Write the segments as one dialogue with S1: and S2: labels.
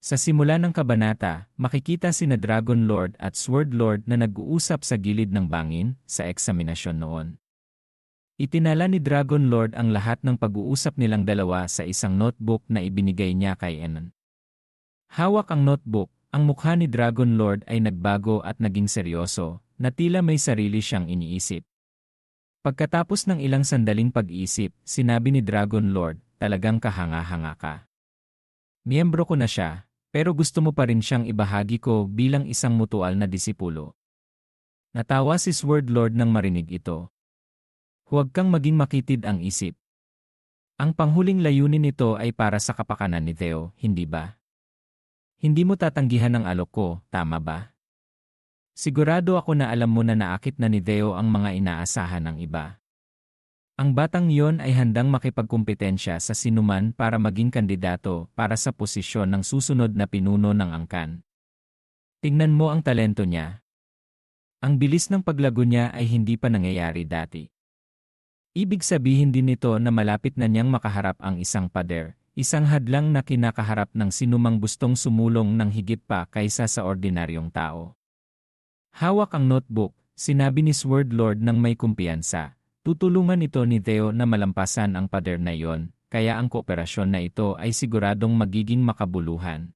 S1: Sa simula ng kabanata, makikita sina Dragon Lord at Sword Lord na nag-uusap sa gilid ng bangin sa eksaminasyon noon. Itinala ni Dragon Lord ang lahat ng pag-uusap nilang dalawa sa isang notebook na ibinigay niya kay Enon. Hawak ang notebook, ang mukha ni Dragon Lord ay nagbago at naging seryoso, na tila may sarili siyang iniisip. Pagkatapos ng ilang sandaling pag-iisip, sinabi ni Dragon Lord, "Talagang kahanga-hanga ka. Miyembro ko na siya, pero gusto mo pa rin siyang ibahagi ko bilang isang mutual na disipulo." Natawa si Sword Lord nang marinig ito. Huwag kang maging makitid ang isip. Ang panghuling layunin nito ay para sa kapakanan ni Theo, hindi ba? Hindi mo tatanggihan ang alok ko, tama ba? Sigurado ako na alam mo na naakit na ni Theo ang mga inaasahan ng iba. Ang batang iyon ay handang makipagkumpetensya sa sinuman para maging kandidato para sa posisyon ng susunod na pinuno ng angkan. Tingnan mo ang talento niya. Ang bilis ng paglago niya ay hindi pa nangyayari dati. Ibig sabihin din nito na malapit na niyang makaharap ang isang pader, isang hadlang na kinakaharap ng sinumang gustong sumulong ng higit pa kaysa sa ordinaryong tao. Hawak ang notebook, sinabi ni Sword Lord ng may kumpiyansa. Tutulungan ito ni Theo na malampasan ang pader na iyon, kaya ang kooperasyon na ito ay siguradong magiging makabuluhan.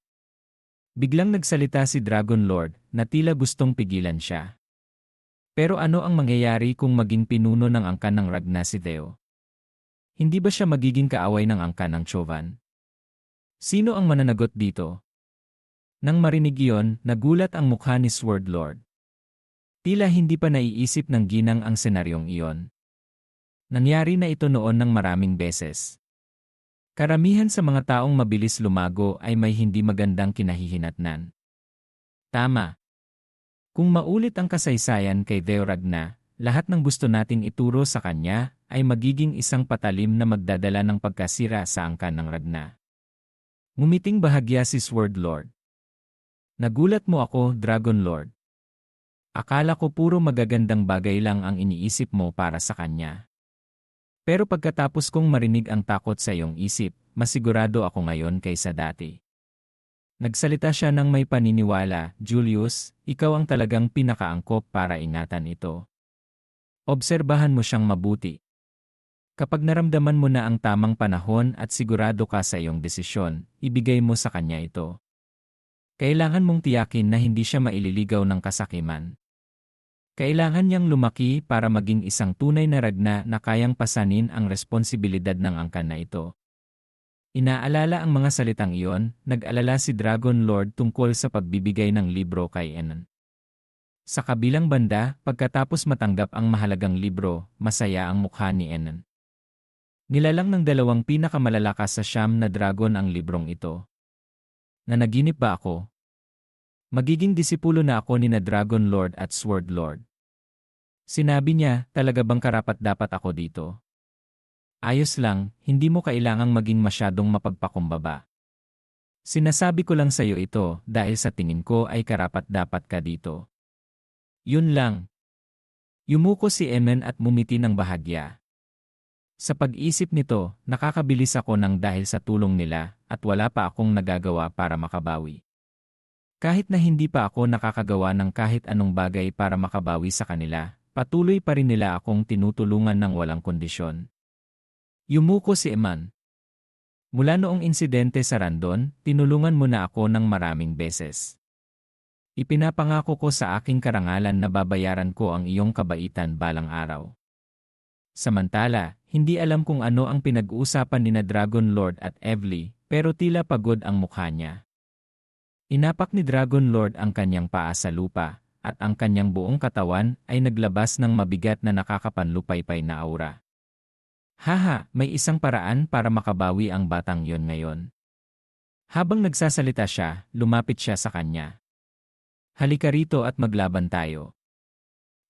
S1: Biglang nagsalita si Dragon Lord na tila gustong pigilan siya. Pero ano ang mangyayari kung maging pinuno ng angkan ng Ragna si Theo? Hindi ba siya magiging kaaway ng angkan ng Chovan? Sino ang mananagot dito? Nang marinig iyon, nagulat ang mukha ni Sword Lord. Tila hindi pa naiisip ng ginang ang senaryong iyon. Nangyari na ito noon ng maraming beses. Karamihan sa mga taong mabilis lumago ay may hindi magandang kinahihinatnan. Tama. Kung maulit ang kasaysayan kay Theo Ragna, lahat ng gusto nating ituro sa kanya ay magiging isang patalim na magdadala ng pagkasira sa angkan ng Ragna. Ngumiting bahagya si Sword Lord. Nagulat mo ako, Dragon Lord. Akala ko puro magagandang bagay lang ang iniisip mo para sa kanya. Pero pagkatapos kong marinig ang takot sa iyong isip, masigurado ako ngayon kaysa dati. Nagsalita siya ng may paniniwala, "Julius, ikaw ang talagang pinakaangkop para ingatan ito. Obserbahan mo siyang mabuti. Kapag naramdaman mo na ang tamang panahon at sigurado ka sa iyong desisyon, ibigay mo sa kanya ito. Kailangan mong tiyakin na hindi siya maililigaw ng kasakiman. Kailangan niyang lumaki para maging isang tunay na Ragna na kayang pasanin ang responsibilidad ng angkan na ito." Inaalala ang mga salitang iyon, nag-alala si Dragon Lord tungkol sa pagbibigay ng libro kay Enon. Sa kabilang banda, pagkatapos matanggap ang mahalagang libro, masaya ang mukha ni Enon. Nilalang ng dalawang pinakamalalakas sa siyam na dragon ang librong ito. Nanaginip ba ako? Magiging disipulo na ako ni na Dragon Lord at Sword Lord. Sinabi niya, talaga bang karapat-dapat ako dito? Ayos lang, hindi mo kailangang maging masyadong mapagpakumbaba. Sinasabi ko lang sa iyo ito dahil sa tingin ko ay karapat-dapat ka dito. Yun lang. Yumuko si Emen at mumiti ng bahagya. Sa pag-isip nito, nakakabilis ako ng dahil sa tulong nila at wala pa akong nagagawa para makabawi. Kahit na hindi pa ako nakakagawa ng kahit anong bagay para makabawi sa kanila, patuloy pa rin nila akong tinutulungan ng walang kondisyon. Yumuko si Eman. Mula noong insidente sa Randon, tinulungan mo na ako ng maraming beses. Ipinapangako ko sa aking karangalan na babayaran ko ang iyong kabaitan balang araw. Samantala, hindi alam kung ano ang pinag-uusapan ni na Dragon Lord at Evely, pero tila pagod ang mukha niya. Inapak ni Dragon Lord ang kanyang paa sa lupa, at ang kanyang buong katawan ay naglabas ng mabigat na nakakapanlupaypay na aura. Haha, may isang paraan para makabawi ang batang yon ngayon. Habang nagsasalita siya, lumapit siya sa kanya. Halika rito at maglaban tayo.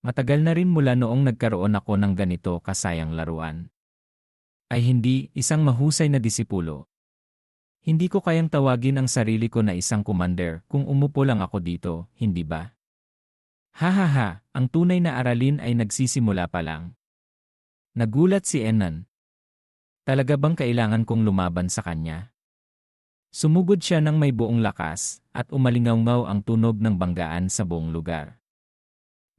S1: Matagal na rin mula noong nagkaroon ako ng ganito kasayang laruan. Ay hindi, isang mahusay na disipulo. Hindi ko kayang tawagin ang sarili ko na isang commander kung umupo lang ako dito, hindi ba? Hahaha, ang tunay na aralin ay nagsisimula pa lang. Nagulat si Enon. Talaga bang kailangan kong lumaban sa kanya? Sumugod siya ng may buong lakas, at umalingaw-ngaw ang tunog ng banggaan sa buong lugar.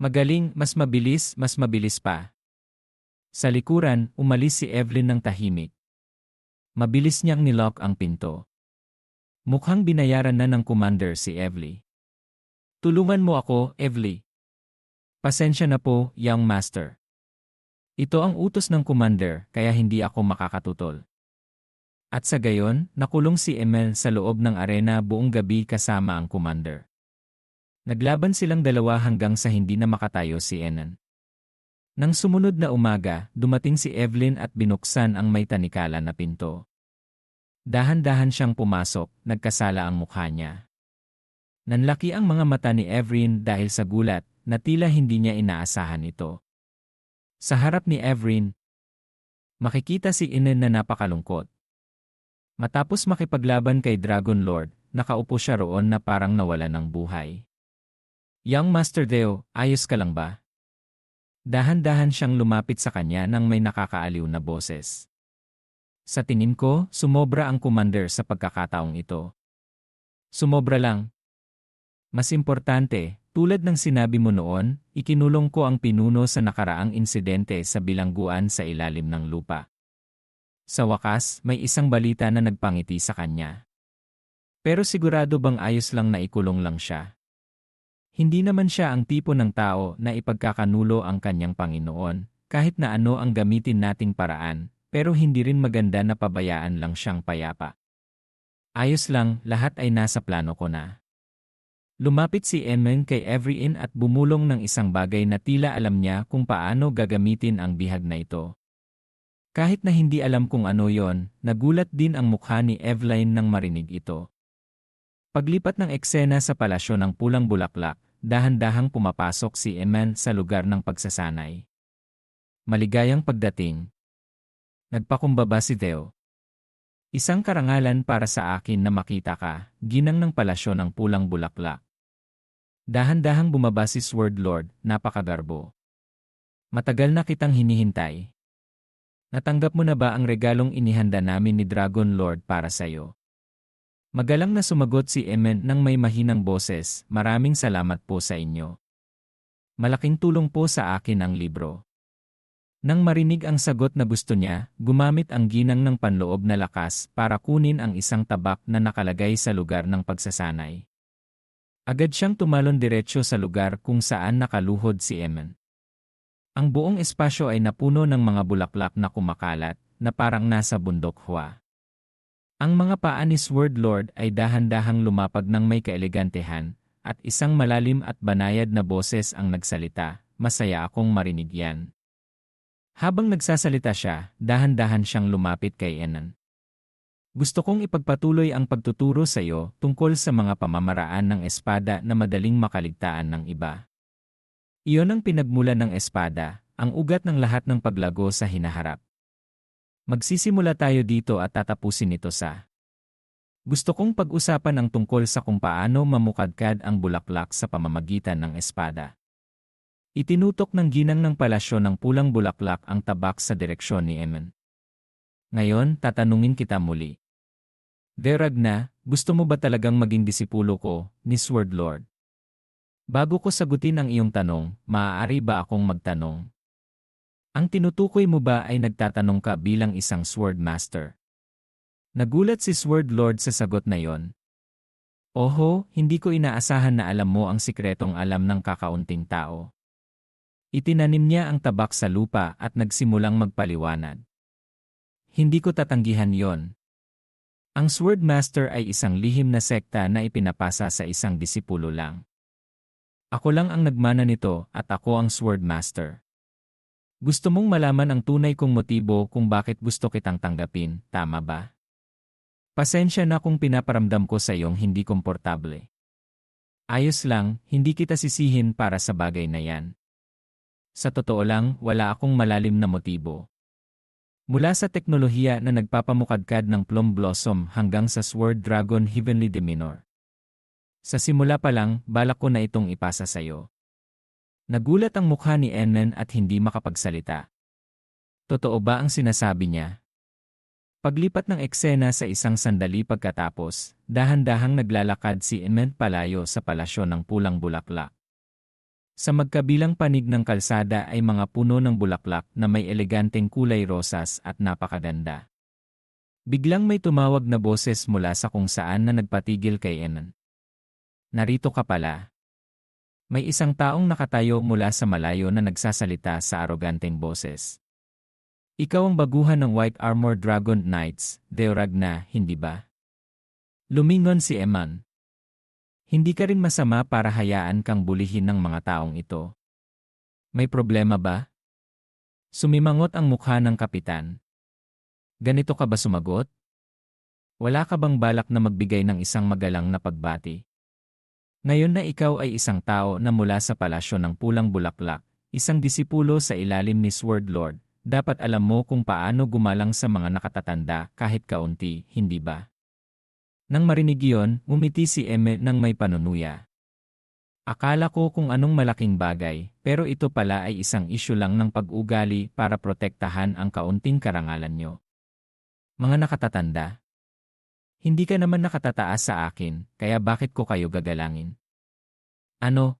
S1: Magaling, mas mabilis pa. Sa likuran, umalis si Evelyn ng tahimik. Mabilis niyang nilock ang pinto. Mukhang binayaran na ng commander si Evely. Tulungan mo ako, Evely. Pasensya na po, young master. Ito ang utos ng commander, kaya hindi ako makakatutol. At sa gayon, nakulong si Emil sa loob ng arena buong gabi kasama ang commander. Naglaban silang dalawa hanggang sa hindi na makatayo si Enan. Nang sumunod na umaga, dumating si Evelyn at binuksan ang may tanikala na pinto. Dahan-dahan siyang pumasok, nagkasala ang mukha niya. Nanlaki ang mga mata ni Evelyn dahil sa gulat, na tila hindi niya inaasahan ito. Sa harap ni Evelyn, makikita si Enan na napakalungkot. Matapos makipaglaban kay Dragon Lord, nakaupo siya roon na parang nawala ng buhay. Young Master Deo, ayos ka lang ba? Dahan-dahan siyang lumapit sa kanya nang may nakakaaliw na boses. Sa tingin ko, sumobra ang commander sa pagkakataong ito. Sumobra lang. Mas importante, tulad ng sinabi mo noon, ikinulong ko ang pinuno sa nakaraang insidente sa bilangguan sa ilalim ng lupa. Sa wakas, may isang balita na nagpangiti sa kanya. Pero sigurado bang ayos lang na ikulong lang siya? Hindi naman siya ang tipo ng tao na ipagkakanulo ang kanyang Panginoon, kahit na ano ang gamitin nating paraan, pero hindi rin maganda na pabayaan lang siyang payapa. Ayos lang, lahat ay nasa plano ko na. Lumapit si Emen kay Evelyn at bumulong ng isang bagay na tila alam niya kung paano gagamitin ang bihag na ito. Kahit na hindi alam kung ano yon, nagulat din ang mukha ni Evelyn nang marinig ito. Paglipat ng eksena sa palasyo ng pulang bulaklak, dahan-dahang pumapasok si Eman sa lugar ng pagsasanay. Maligayang pagdating. Nagpakumbaba si Theo. Isang karangalan para sa akin na makita ka, ginang ng palasyo ng pulang bulaklak. Dahan-dahang bumaba si Sword Lord, napakagarbo. Matagal na kitang hinihintay. Natanggap mo na ba ang regalong inihanda namin ni Dragon Lord para sa'yo? Magalang na sumagot si Emen ng may mahinang boses, maraming salamat po sa inyo. Malaking tulong po sa akin ang libro. Nang marinig ang sagot na gusto niya, gumamit ang ginang ng panloob na lakas para kunin ang isang tabak na nakalagay sa lugar ng pagsasanay. Agad siyang tumalon diretsyo sa lugar kung saan nakaluhod si Emen. Ang buong espasyo ay napuno ng mga bulaklak na kumakalat, na parang nasa bundok hua. Ang mga paa ni Sword Lord ay dahan-dahang lumapag ng may kaelegantehan, at isang malalim at banayad na boses ang nagsalita, masaya akong marinig yan. Habang nagsasalita siya, dahan-dahan siyang lumapit kay Enan. Gusto kong ipagpatuloy ang pagtuturo sa iyo tungkol sa mga pamamaraan ng espada na madaling makaligtaan ng iba. Iyon ang pinagmulan ng espada, ang ugat ng lahat ng paglago sa hinaharap. Magsisimula tayo dito at tatapusin ito sa. Gusto kong pag-usapan ang tungkol sa kung paano mamukadkad ang bulaklak sa pamamagitan ng espada. Itinutok ng ginang ng palasyo ng pulang bulaklak ang tabak sa direksyon ni Emen. Ngayon, tatanungin kita muli. Deragna, gusto mo ba talagang maging disipulo ko, ni Sword Lord? Bago ko sagutin ang iyong tanong, maaari ba akong magtanong? Ang tinutukoy mo ba ay nagtatanong ka bilang isang Sword Master? Nagulat si Sword Lord sa sagot na yon. Oho, hindi ko inaasahan na alam mo ang sikretong alam ng kakaunting tao. Itinanim niya ang tabak sa lupa at nagsimulang magpaliwanag. Hindi ko tatanggihan yon. Ang Sword Master ay isang lihim na sekta na ipinapasa sa isang disipulo lang. Ako lang ang nagmana nito at ako ang Sword Master. Gusto mong malaman ang tunay kong motibo kung bakit gusto kitang tanggapin, tama ba? Pasensya na kung pinaparamdam ko sa iyong hindi komportable. Ayos lang, hindi kita sisihin para sa bagay na yan. Sa totoo lang, wala akong malalim na motibo. Mula sa teknolohiya na nagpapamukadkad ng Plum Blossom hanggang sa Sword Dragon Heavenly Deminor. Sa simula pa lang, balak ko na itong ipasa sa iyo. Nagulat ang mukha ni Emen at hindi makapagsalita. Totoo ba ang sinasabi niya? Paglipat ng eksena sa isang sandali pagkatapos, dahan-dahang naglalakad si Emmett palayo sa palasyo ng pulang bulaklak. Sa magkabilang panig ng kalsada ay mga puno ng bulaklak na may eleganteng kulay rosas at napakaganda. Biglang may tumawag na boses mula sa kung saan na nagpatigil kay Emmett. Narito ka pala. May isang taong nakatayo mula sa malayo na nagsasalita sa aroganteng boses. Ikaw ang baguhan ng White Armor Dragon Knights, Deoragna, hindi ba? Lumingon si Eman. Hindi ka rin masama para hayaan kang bulihin ng mga taong ito. May problema ba? Sumimangot ang mukha ng kapitan. Ganito ka ba sumagot? Wala ka bang balak na magbigay ng isang magalang na pagbati? Ngayon na ikaw ay isang tao na mula sa palasyo ng pulang bulaklak, isang disipulo sa ilalim ni Sword Lord, dapat alam mo kung paano gumalang sa mga nakatatanda kahit kaunti, hindi ba? Nang marinig iyon, umiti si Emmett ng may panunuya. Akala ko kung anong malaking bagay, pero ito pala ay isang isyu lang ng pag-ugali para protektahan ang kaunting karangalan nyo. Mga nakatatanda. Hindi ka naman nakatataas sa akin, kaya bakit ko kayo gagalangin? Ano?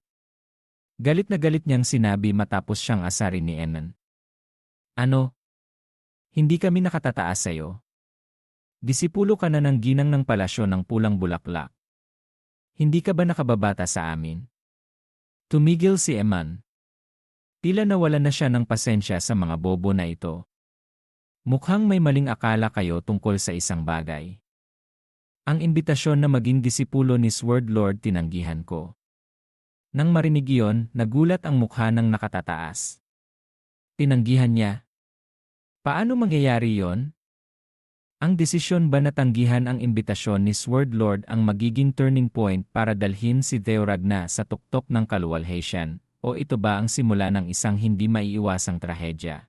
S1: Galit na galit niyang sinabi matapos siyang asarin ni Emmett. Ano? Hindi kami nakatataas sa'yo. Disipulo ka na ng ginang ng palasyo ng pulang bulaklak. Hindi ka ba nakababata sa amin? Tumigil si Eman. Tila nawala na siya ng pasensya sa mga bobo na ito. Mukhang may maling akala kayo tungkol sa isang bagay. Ang imbitasyon na maging disipulo ni Sword Lord tinanggihan ko. Nang marinig iyon, nagulat ang mukha ng nakatataas. Tinanggihan niya. Paano mangyayari yon? Ang desisyon ba na tanggihan ang imbitasyon ni Sword Lord ang magiging turning point para dalhin si Deoragna sa tuktok ng kaluwalhatian, o ito ba ang simula ng isang hindi maiiwasang trahedya?